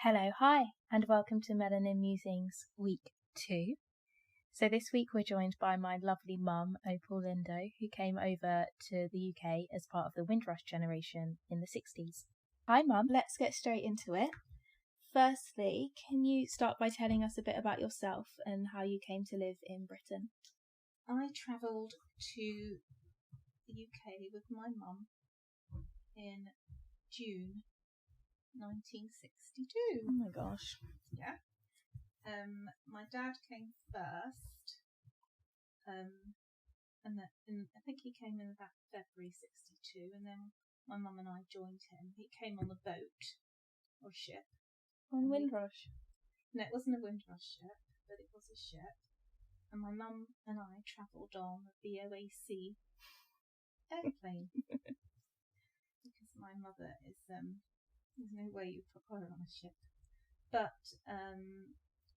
Hello, hi, and welcome to Melanin Musings Week 2. So this week we're joined by my lovely mum, Opal Lindo, who came over to the UK as part of the Windrush generation in the 60s. Hi mum, let's get straight into it. Firstly, can you start by telling us a bit about yourself and how you came to live in Britain? I travelled to the UK with my mum in June 1962. Oh my gosh. Yeah. My dad came first, and I think he came in about February 62, and then my mum and I joined him. He came on a boat or ship. On Windrush? No, it wasn't a Windrush ship, but it was a ship. And my mum and I travelled on the OAC airplane because my mother is there's no way you put her on a ship, but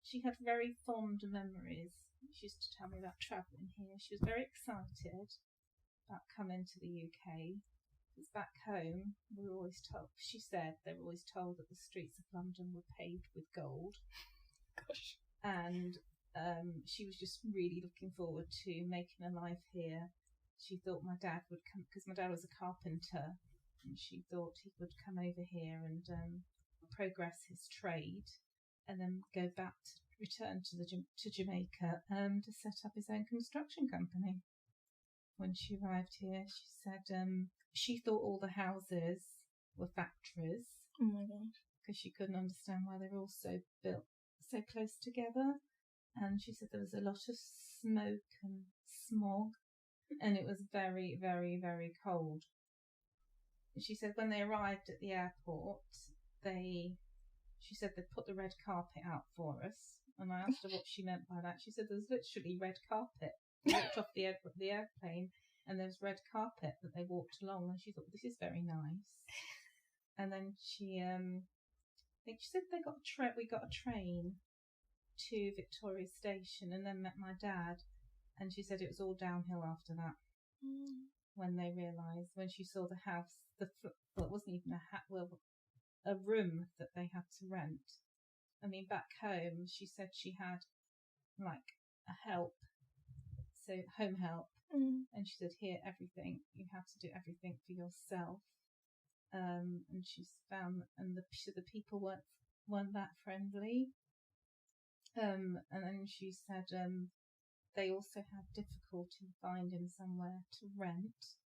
she had very fond memories. She used to tell me about travelling here. She was very excited about coming to the UK. Because back home, we were always told. She said they were always told that the streets of London were paved with gold. Gosh. And she was just really looking forward to making a life here. She thought my dad would come, because my dad was a carpenter, and she thought he would come over here and progress his trade, and then return to Jamaica to set up his own construction company. When she arrived here, she said she thought all the houses were factories. Oh my gosh. Because she couldn't understand why they were all so built so close together. And she said there was a lot of smoke and smog, and it was very, very, very cold. She said when they arrived at the airport, she said they'd put the red carpet out for us, and I asked her what she meant by that. She said there's literally red carpet. We walked off the airplane, and there was red carpet that they walked along, and she thought, this is very nice. And then she said we got a train to Victoria Station, and then met my dad, and she said it was all downhill after that. When they realised, when she saw the house, it wasn't even a room that they had to rent. I mean, back home, she said she had like a help, so home help, and she said here everything you have to do everything for yourself. And she's found, and the people weren't that friendly. And then she said they also had difficulty finding somewhere to rent,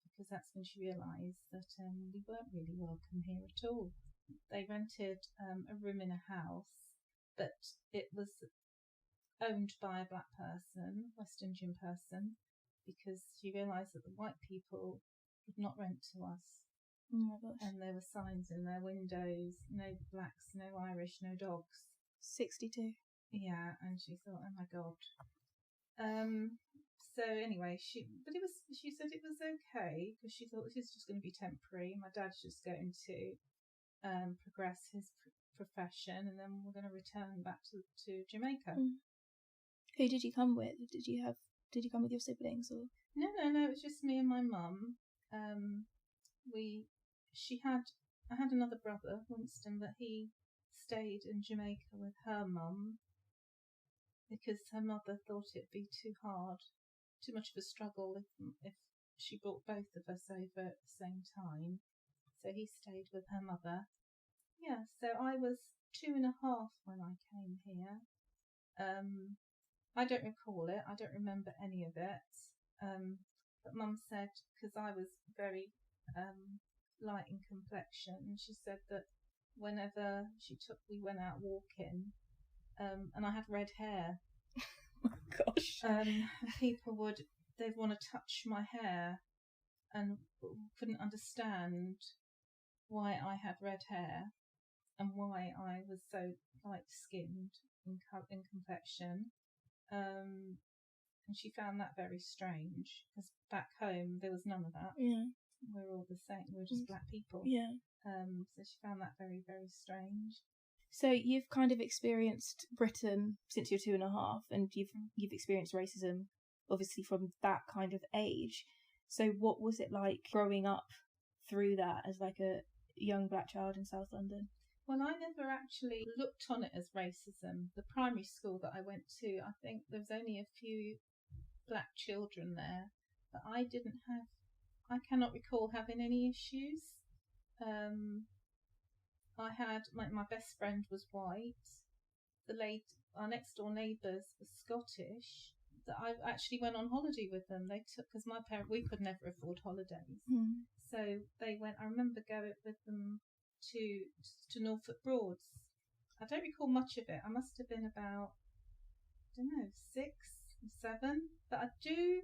because that's when she realised that we weren't really welcome here at all. They rented a room in a house, but it was owned by a black person, West Indian person, because she realised that the white people would not rent to us. Oh my gosh. And there were signs in their windows, no blacks, no Irish, no dogs. 62. Yeah, and she thought, oh my God. So anyway, she said it was okay, because she thought this is just going to be temporary. My dad's just going to progress his profession, and then we're going to return back to Jamaica. Who did you come with? Did you come with your siblings or? No, it was just me and my mum. I had another brother, Winston, but he stayed in Jamaica with her mum because her mother thought it'd be too much of a struggle if she brought both of us over at the same time. So he stayed with her mother. Yeah, so I was 2.5 when I came here. I don't recall it. I don't remember any of it. But Mum said, because I was very light in complexion, she said that whenever we went out walking, and I had red hair. Oh my gosh. People they'd want to touch my hair and couldn't understand why I had red hair and why I was so light-skinned in complexion. And she found that very strange, because back home there was none of that. Yeah. We were all the same. We were just black people. Yeah. So she found that very, very strange. So you've kind of experienced Britain since you're 2.5, and you've experienced racism, obviously, from that kind of age. So what was it like growing up through that as like a young black child in South London? Well, I never actually looked on it as racism. The primary school that I went to, I think there was only a few black children there, but I cannot recall having any issues. I had, my best friend was white. Our next door neighbours were Scottish. That I actually went on holiday with them. They took, because we could never afford holidays. So they went, I remember going with them to Norfolk Broads. I don't recall much of it. I must have been about, I don't know, 6 or 7. But I do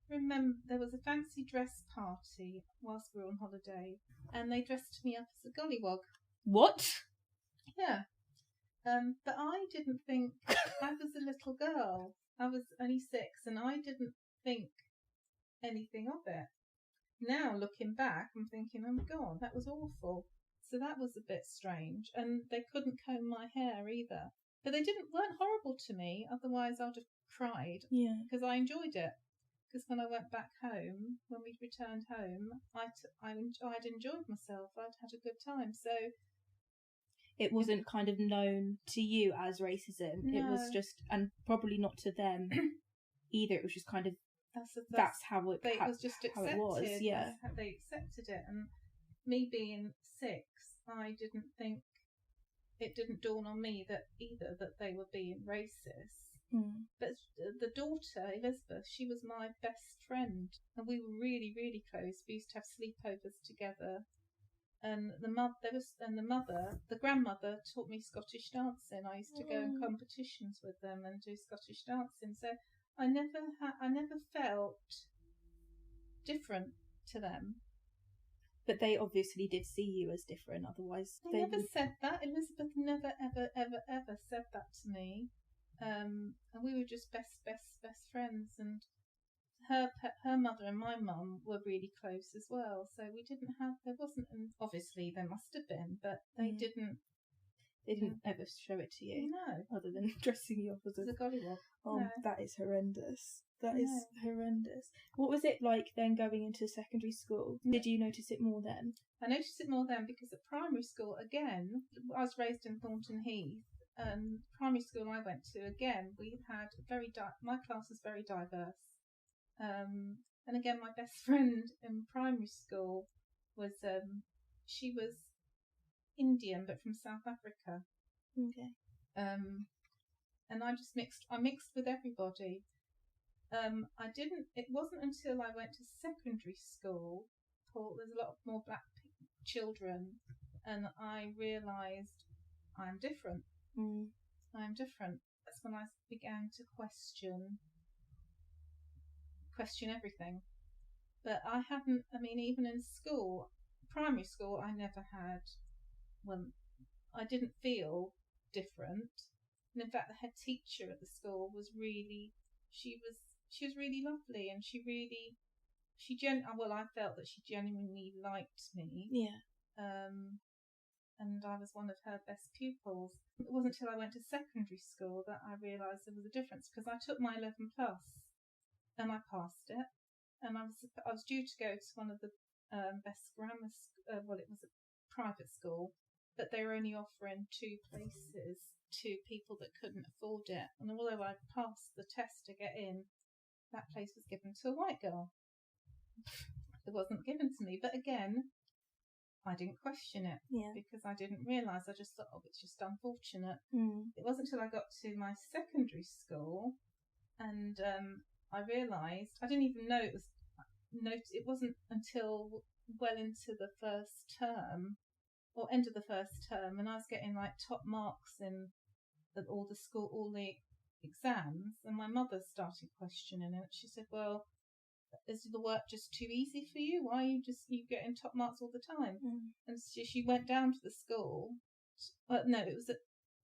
remember there was a fancy dress party whilst we were on holiday, and they dressed me up as a gollywog. What? Yeah. But I didn't think, I was a little girl. I was only 6, and I didn't think anything of it. Now, looking back, I'm thinking, oh my God, that was awful. So that was a bit strange. And they couldn't comb my hair either. But they weren't horrible to me, otherwise I'd have cried. Yeah. Because I enjoyed it. Because when I went back home, when we returned home, I'd enjoyed myself. I'd had a good time. So it wasn't kind of known to you as racism. No. It was just, and probably not to them either. It was just kind of, that's how it was just accepted. How it was, yeah. That's how they accepted it. And me being 6, I didn't think, it didn't dawn on me that they were being racist. But the daughter, Elizabeth, she was my best friend, and we were really, really close. We used to have sleepovers together. And the grandmother taught me Scottish dancing. I used to go in competitions with them and do Scottish dancing. So I never felt different to them. But they obviously did see you as different. Otherwise, they never said that. Elizabeth never, ever said that to me. And we were just best friends. And her mother and my mum were really close as well. So there wasn't, obviously there must have been, but they didn't ever show it to you. No. Other than dressing you up as a gollywog. Oh, no. That is horrendous. That is horrendous. What was it like then going into secondary school? Did you notice it more then? I noticed it more then because at primary school, again, I was raised in Thornton Heath. Primary school I went to, again, we had my class was very diverse. And again, my best friend in primary school was, she was Indian, but from South Africa. Okay. And I mixed with everybody. It wasn't until I went to secondary school, there's a lot more black children, and I realised I'm different. I'm different. That's when I began to question everything. But I hadn't, even in school, primary school, I never had, I didn't feel different. And in fact, the head teacher at the school was really, she was really lovely, and I felt that she genuinely liked me. Yeah. And I was one of her best pupils. It wasn't until I went to secondary school that I realised there was a difference, because I took my 11+, and I passed it, and I was due to go to one of the best grammar it was a private school, but they were only offering 2 places to people that couldn't afford it. And although I passed the test to get in, that place was given to a white girl. It wasn't given to me. But again, I didn't question it, because I didn't realise. I just thought, it's just unfortunate. It wasn't until I got to my secondary school and I realised, I didn't even know it wasn't until well into the first term, or end of the first term, and I was getting like top marks in all the exams, and my mother started questioning it. She said, well, is the work just too easy for you? Why are you getting top marks all the time? And so she went down to the school. It was at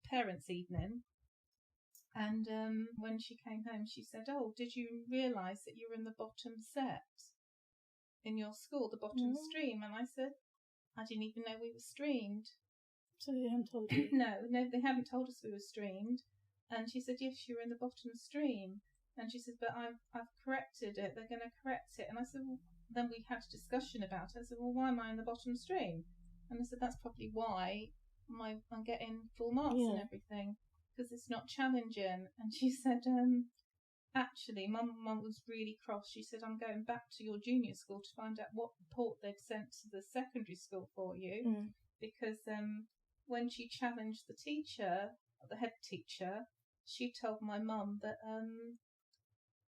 parents' evening. And when she came home, she said, oh, did you realise that you were in the bottom set in your school, the bottom stream? And I said, I didn't even know we were streamed. So they hadn't told you? No, they hadn't told us we were streamed. And she said, yes, you were in the bottom stream. And she said, but I've corrected it. They're going to correct it. And I said, well, then we had a discussion about it. I said, well, why am I in the bottom stream? And I said, that's probably why I'm getting full marks and everything because it's not challenging. And she said, actually, Mum was really cross. She said, I'm going back to your junior school to find out what report they'd sent to the secondary school for you, because when she challenged the teacher, the head teacher, she told my mum that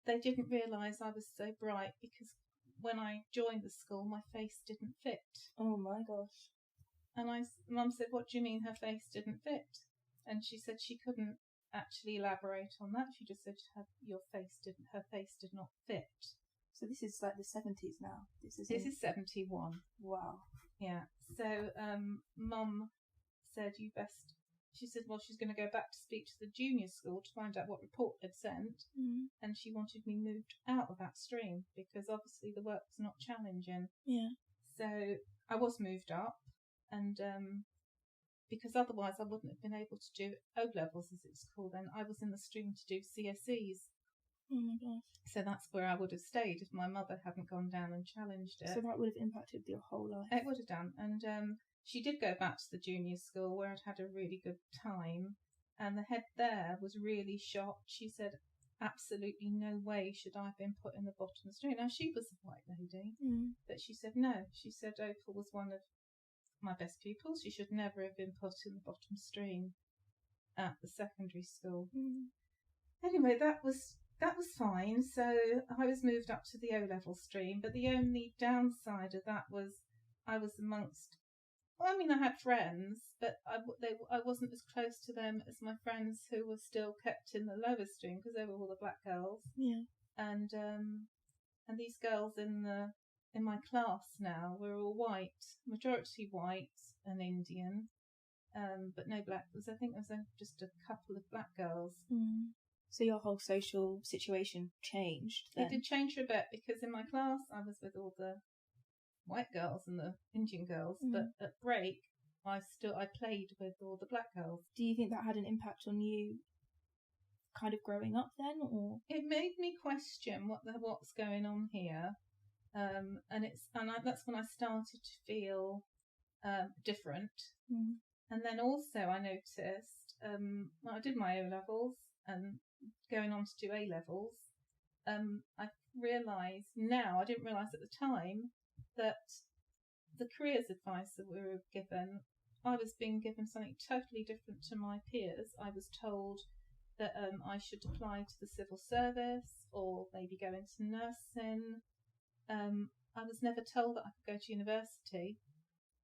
they didn't realise I was so bright because when I joined the school, my face didn't fit. Oh my gosh. And Mum said, what do you mean her face didn't fit? And she said she couldn't actually elaborate on that. She just said her face did not fit. So this is like the 70s now. This is 71. Wow. Yeah. So Mum said she said, well, she's going to go back to speak to the junior school to find out what report they'd sent, and she wanted me moved out of that stream because obviously the work was not challenging. Yeah. So I was moved up, and because otherwise I wouldn't have been able to do O-levels, as it's called then. I was in the stream to do CSEs. Oh my gosh. So that's where I would have stayed if my mother hadn't gone down and challenged it. So that would have impacted your whole life. It would have done. And she did go back to the junior school where I'd had a really good time. And the head there was really shocked. She said, absolutely no way should I have been put in the bottom stream. Now, she was a white lady, but she said no. She said Opal was one of my best pupils. She should never have been put in the bottom stream at the secondary school. Anyway, that was fine. So I was moved up to the O-level stream, but the only downside of that was I was amongst, well, I mean, I had friends, but I wasn't as close to them as my friends who were still kept in the lower stream because they were all the black girls. Yeah. And these girls in my class now were all white, majority white and Indian, but no black. I think there was just a couple of black girls. So your whole social situation changed then? It did change for a bit because in my class I was with all the white girls and the Indian girls, but at break I played with all the black girls. Do you think that had an impact on you kind of growing up then, or? It made me question what's going on here, and that's when I started to feel different. And then also I noticed when I did my O-levels and going on to do A-levels, I realised now, I didn't realise at the time, that the careers advice that we were given, I was being given something totally different to my peers. I was told that I should apply to the civil service or maybe go into nursing. I was never told that I could go to university.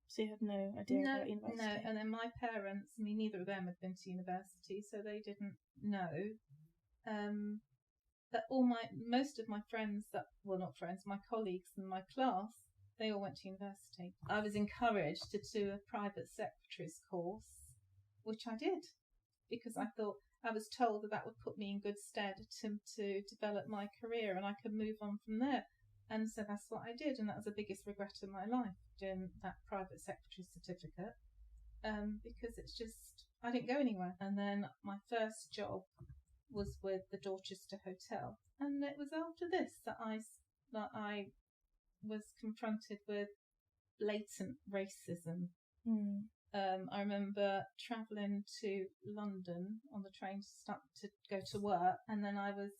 So you had no idea about university? No, and then my parents, I mean, neither of them had been to university, so they didn't know. But most of my friends not friends, my colleagues in my class, they all went to university. I was encouraged to do a private secretary's course, which I did, because I thought I was told that would put me in good stead to develop my career and I could move on from there. And so that's what I did, and that was the biggest regret of my life, doing that private secretary certificate, because it's just, I didn't go anywhere. And then my first job was with the Dorchester Hotel, and it was after this that I was confronted with blatant racism. I remember travelling to London on the train to go to work, and then I was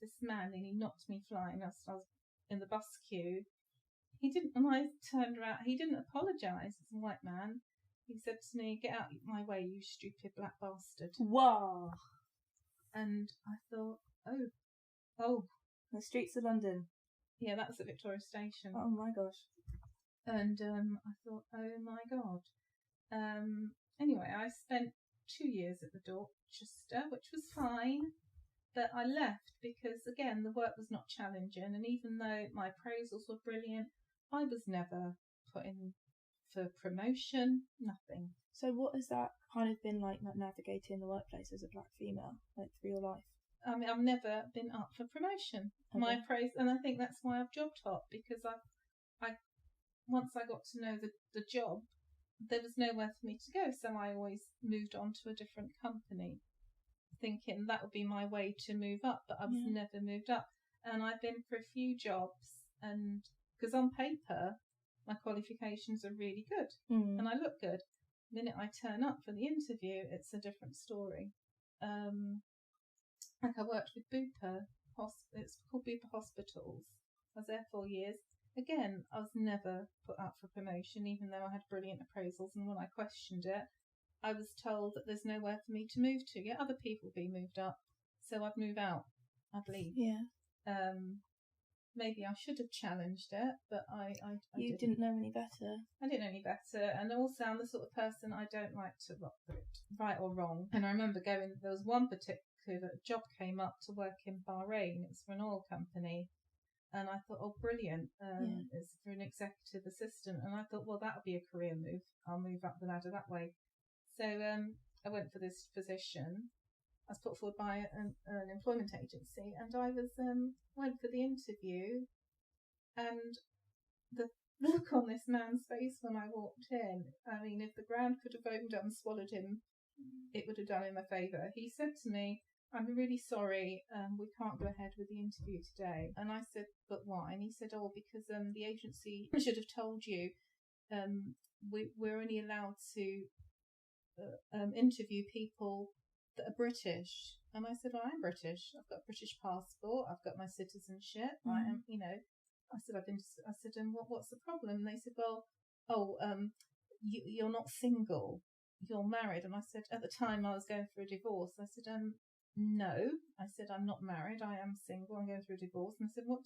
this man, and he knocked me flying. I was in the bus queue. When I turned around, he didn't apologise. It's a white man. He said to me, "Get out of my way, you stupid black bastard." Wow. And I thought, oh, the streets of London. Yeah, that was at Victoria Station. Oh my gosh. And I thought, oh my God. Anyway, I spent 2 years at the Dorchester, which was fine, but I left because, again, the work was not challenging, and even though my appraisals were brilliant, I was never put in for promotion, nothing. So what has that kind of been like navigating the workplace as a black female, like through your life? I mean, I've never been up for promotion. Okay. My appraisal, and I think that's why I've job hopped, because I once I got to know the job, there was nowhere for me to go, so I always moved on to a different company, thinking that would be my way to move up, but I was never moved up. And I've been for a few jobs, and because on paper my qualifications are really good and I look good, minute I turn up for the interview, it's a different story. Like I worked with Bupa, it's called Bupa Hospitals. I was there 4 years. Again, I was never put up for promotion, even though I had brilliant appraisals. And when I questioned it, I was told that there's nowhere for me to move to. Yeah, other people will be moved up, so I'd move out, I'd leave. Yeah. Maybe I should have challenged it, but I You didn't know any better. I didn't know any better, and also I'm the sort of person I don't like to right or wrong. And I remember there was one particular job came up to work in Bahrain. It was for an oil company, and I thought, oh, brilliant! It's for an executive assistant, and I thought, well, that'll be a career move. I'll move up the ladder that way. So I went for this position. I was put forward by an employment agency, and I went for the interview, and the look on this man's face when I walked in, I mean, if the ground could have opened up and swallowed him, it would have done him a favour. He said to me, I'm really sorry, we can't go ahead with the interview today. And I said, but why? And he said, oh, because the agency should have told you we're only allowed to interview people that are British. And I said, well, I'm British. I've got a British passport. I've got my citizenship. I am, I said, what's the problem? And they said, well, you're not single. You're married. And I said, at the time I was going through a divorce. I said, no. I said, I'm not married. I am single. I'm going through a divorce. And I said, what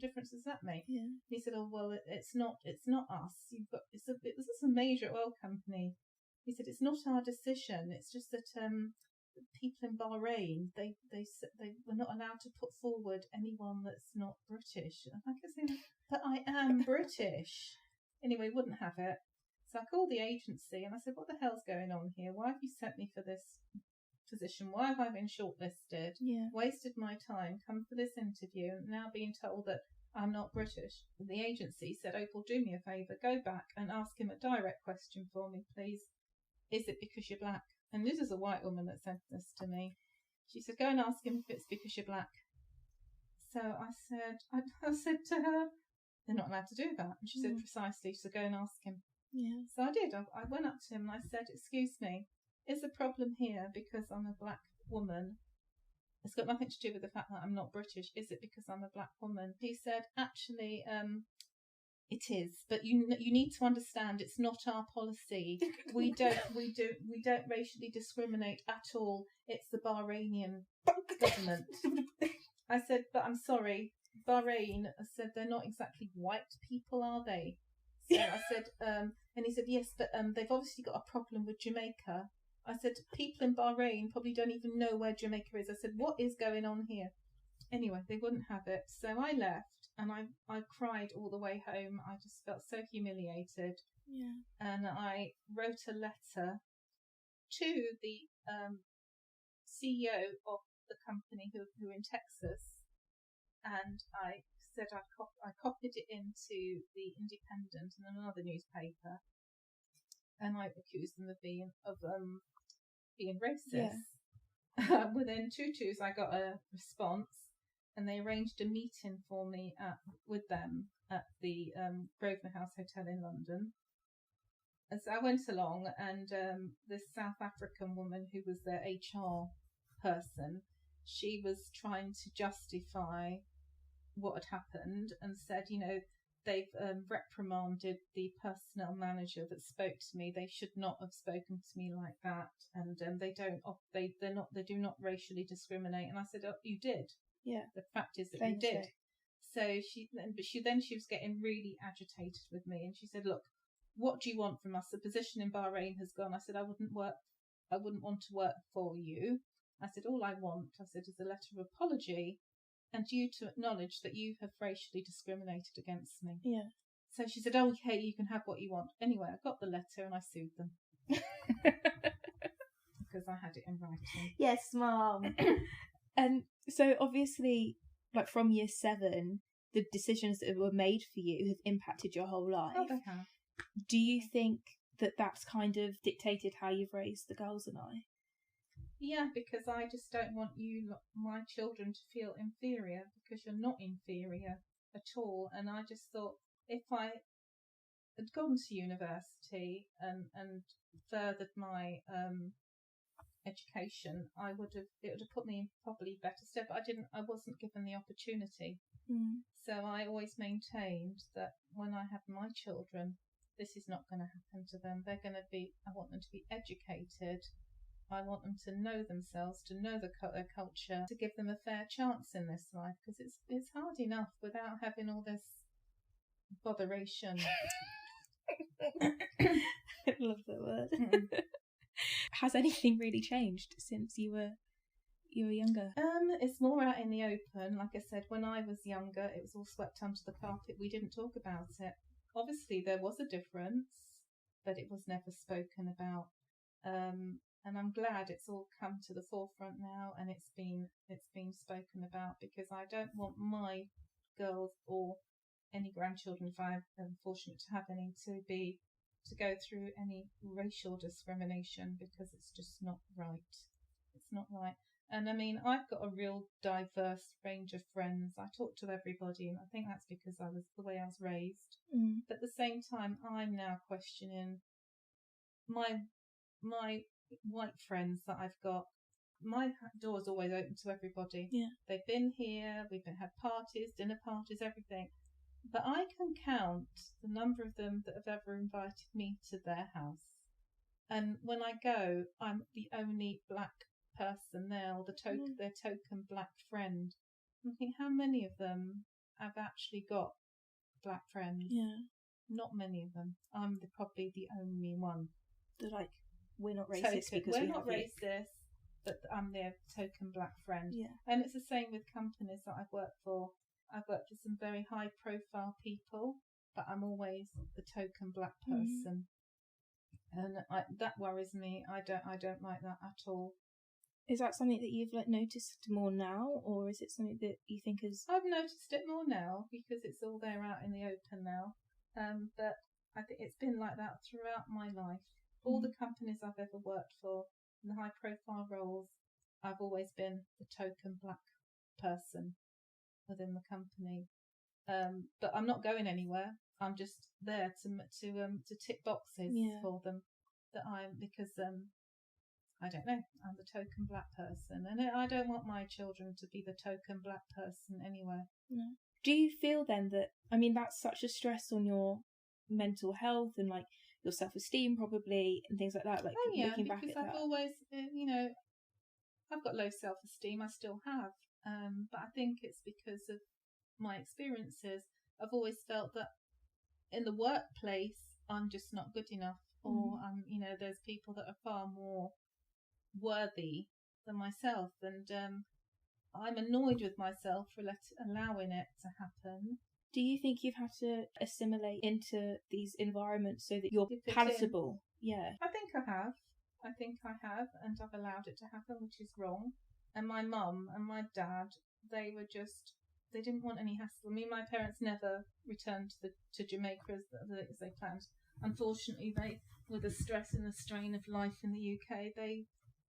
difference does that make? Yeah. And he said, oh, well, it's not us. This is a major oil company. He said, it's not our decision. It's just that people in Bahrain, they were not allowed to put forward anyone that's not British. And I kept saying, but I am British. Anyway, wouldn't have it. So I called the agency and I said, what the hell's going on here? Why have you sent me for this position? Why have I been shortlisted? Yeah. Wasted my time, come for this interview, and now being told that I'm not British. And the agency said, Opal, do me a favour, go back and ask him a direct question for me, please. Is it because you're black? And this is a white woman that said this to me. She said, go and ask him if it's because you're black. So I said to her, they're not allowed to do that. And she said, precisely. She said, go and ask him. Yeah. So I did. I went up to him and I said, excuse me, is the problem here because I'm a black woman? It's got nothing to do with the fact that I'm not British. Is it because I'm a black woman? He said, actually, it is, but you need to understand it's not our policy. We don't racially discriminate at all. It's the Bahrainian government. I said, but I'm sorry, Bahrain. I said, they're not exactly white people, are they? So I said, and he said, yes, but they've obviously got a problem with Jamaica. I said, people in Bahrain probably don't even know where Jamaica is. I said, what is going on here? Anyway, they wouldn't have it. So I left and I cried all the way home. I just felt so humiliated. Yeah. And I wrote a letter to the CEO of the company who in Texas. And I said I copied it into the Independent and another newspaper. And I accused them of being racist. Yeah. Within 2 days, I got a response. And they arranged a meeting for me with them at the Grosvenor House Hotel in London. And so I went along, and this South African woman who was their HR person, she was trying to justify what had happened and said, they've reprimanded the personnel manager that spoke to me. They should not have spoken to me like that, and they do not racially discriminate. And I said, oh, you did. Yeah. The fact is that you did. So she was getting really agitated with me, and she said, look, what do you want from us? The position in Bahrain has gone. I said, I wouldn't want to work for you. I said, all I want, is a letter of apology and you to acknowledge that you have racially discriminated against me. Yeah. So she said, oh, okay, you can have what you want. Anyway, I got the letter and I sued them. Because I had it in writing. Yes, Mum. And so obviously, like from year 7, the decisions that were made for you have impacted your whole life. Oh, they have. Do you think that that's kind of dictated how you've raised the girls and I? Yeah, because I just don't want my children, to feel inferior, because you're not inferior at all. And I just thought, if I had gone to university and furthered my education, it would have put me in probably better stead. But I wasn't given the opportunity. So I always maintained that when I have my children, this is not going to happen to them. I want them to be educated. I want them to know themselves, to know their culture, to give them a fair chance in this life, because it's hard enough without having all this botheration. I love that word. Has anything really changed since you were younger? It's more out in the open. Like I said, when I was younger, it was all swept under the carpet. We didn't talk about it. Obviously, there was a difference, but it was never spoken about. And I'm glad it's all come to the forefront now, and it's been spoken about, because I don't want my girls or any grandchildren, if I'm fortunate to have any, to go through any racial discrimination, because it's just not right. It's not right. And I mean, I've got a real diverse range of friends. I talk to everybody, and I think that's because I was the way I was raised. But at the same time, I'm now questioning my white friends that I've got. My door's always open to everybody. Yeah. They've been here, we've had parties, dinner parties, everything. But I can count the number of them that have ever invited me to their house. And when I go, I'm the only black person there, or their token black friend. I think, how many of them have actually got black friends? Yeah. Not many of them. I'm probably the only one. They're like, we're not racist because we're not racist, but I'm their token black friend. Yeah. And it's the same with companies that I've worked for. I've worked for some very high profile people, but I'm always the token black person. And that worries me. I don't like that at all. Is that something that you've noticed more now, or is it something that you think is... I've noticed it more now, because it's all there out in the open now. But I think it's been like that throughout my life. All the companies I've ever worked for, in the high profile roles, I've always been the token black person within the company. But I'm not going anywhere. I'm just there to tick boxes for them. Because I don't know, I'm the token black person, and I don't want my children to be the token black person anywhere. No. Do you feel then that, I mean, that's such a stress on your mental health and like your self-esteem probably, and things like that, like looking back at that? I've always, I've got low self-esteem. I still have, but I think it's because of my experiences. I've always felt that in the workplace I'm just not good enough, or there's people that are far more worthy than myself, and I'm annoyed with myself for allowing it to happen. Do you think you've had to assimilate into these environments so that you're palatable? Yeah. I think I have, and I've allowed it to happen, which is wrong. And my mum and my dad, they didn't want any hassle. I mean, my parents never returned to Jamaica as they planned. Unfortunately, with the stress and the strain of life in the UK,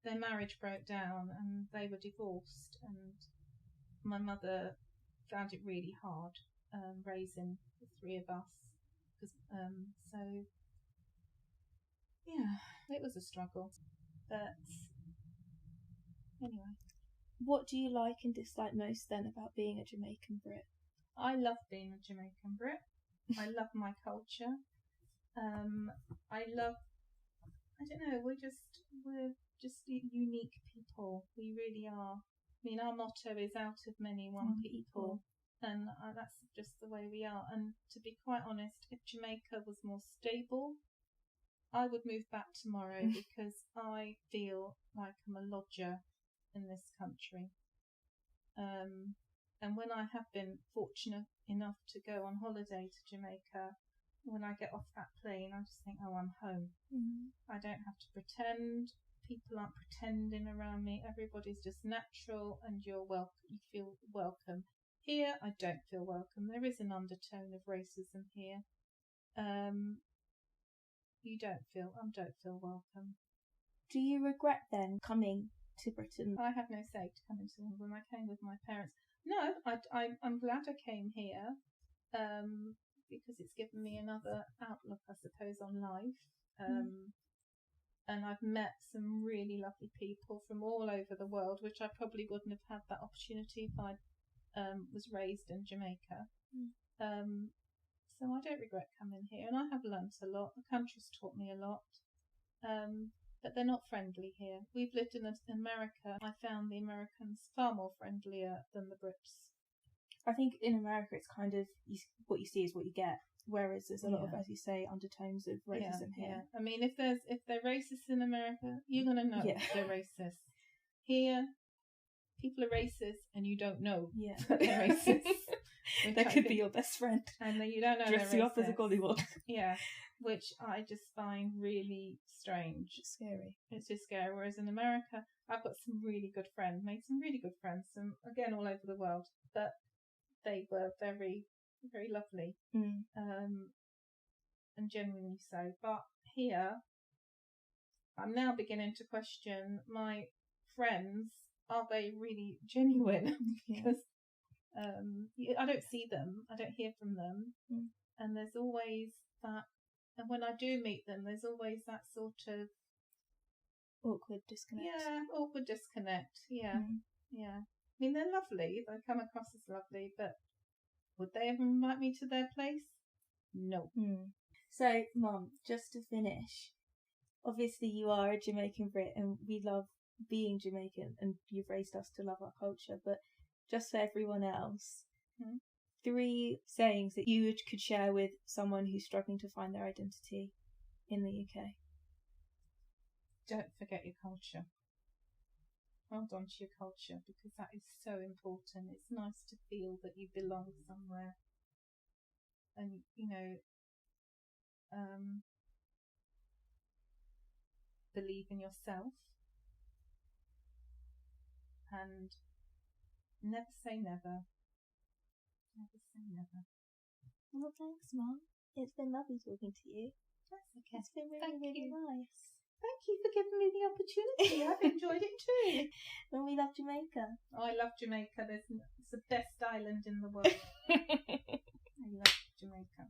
their marriage broke down and they were divorced. And my mother found it really hard raising the three of us. So, yeah, it was a struggle. But anyway. What do you like and dislike most then about being a Jamaican Brit? I love being a Jamaican Brit. I love my culture. We're just unique people. We really are. I mean, our motto is out of many, one people. And that's just the way we are. And to be quite honest, if Jamaica was more stable, I would move back tomorrow because I feel like I'm a lodger in this country. And when I have been fortunate enough to go on holiday to Jamaica, when I get off that plane, I just think, oh, I'm home. I don't have to pretend. People aren't pretending around me. Everybody's just natural, and you're welcome. You feel welcome. Here, I don't feel welcome. There is an undertone of racism here. I don't feel welcome. Do you regret then coming to Britain? I have no say to coming to England. I came with my parents. No, I'm glad I came here. because it's given me another outlook, I suppose, on life. And I've met some really lovely people from all over the world, which I probably wouldn't have had that opportunity if I was raised in Jamaica. So I don't regret coming here, and I have learnt a lot. The country's taught me a lot, but they're not friendly here. We've lived in America. I found the Americans far more friendlier than the Brits. I think in America it's kind of what you see is what you get, whereas there's a lot of, as you say, undertones of racism here. I mean, if they're racist in America, you're gonna know they're racist. Here, people are racist, and you don't know that they're racist. That could be your best friend. And then you don't know dress you up as a gollywog. Yeah, which I just find really strange. It's scary. It's just scary. Whereas in America, I've got some really good friends, made some really good friends, some, again, all over the world. But they were very, very lovely. And genuinely so. But here, I'm now beginning to question my friends. Are they really genuine? Because I don't see them, I don't hear from them, and there's always that, and when I do meet them, there's always that sort of awkward disconnect. Yeah. I mean, they're lovely, they come across as lovely, but would they ever invite me to their place? No. So, Mum, just to finish, obviously you are a Jamaican Brit, and we love being Jamaican, and you've raised us to love our culture, but just for everyone else, 3 sayings that you could share with someone who's struggling to find their identity in the UK. Don't forget your culture. Hold on to your culture, because that is so important. It's nice to feel that you belong somewhere. And, believe in yourself. And never say never. Never say never. Well, thanks, Mum. It's been lovely talking to you. That's okay. It's been really nice. Thank you for giving me the opportunity. I've enjoyed it too. And we love Jamaica. Oh, I love Jamaica. It's the best island in the world. I love Jamaica.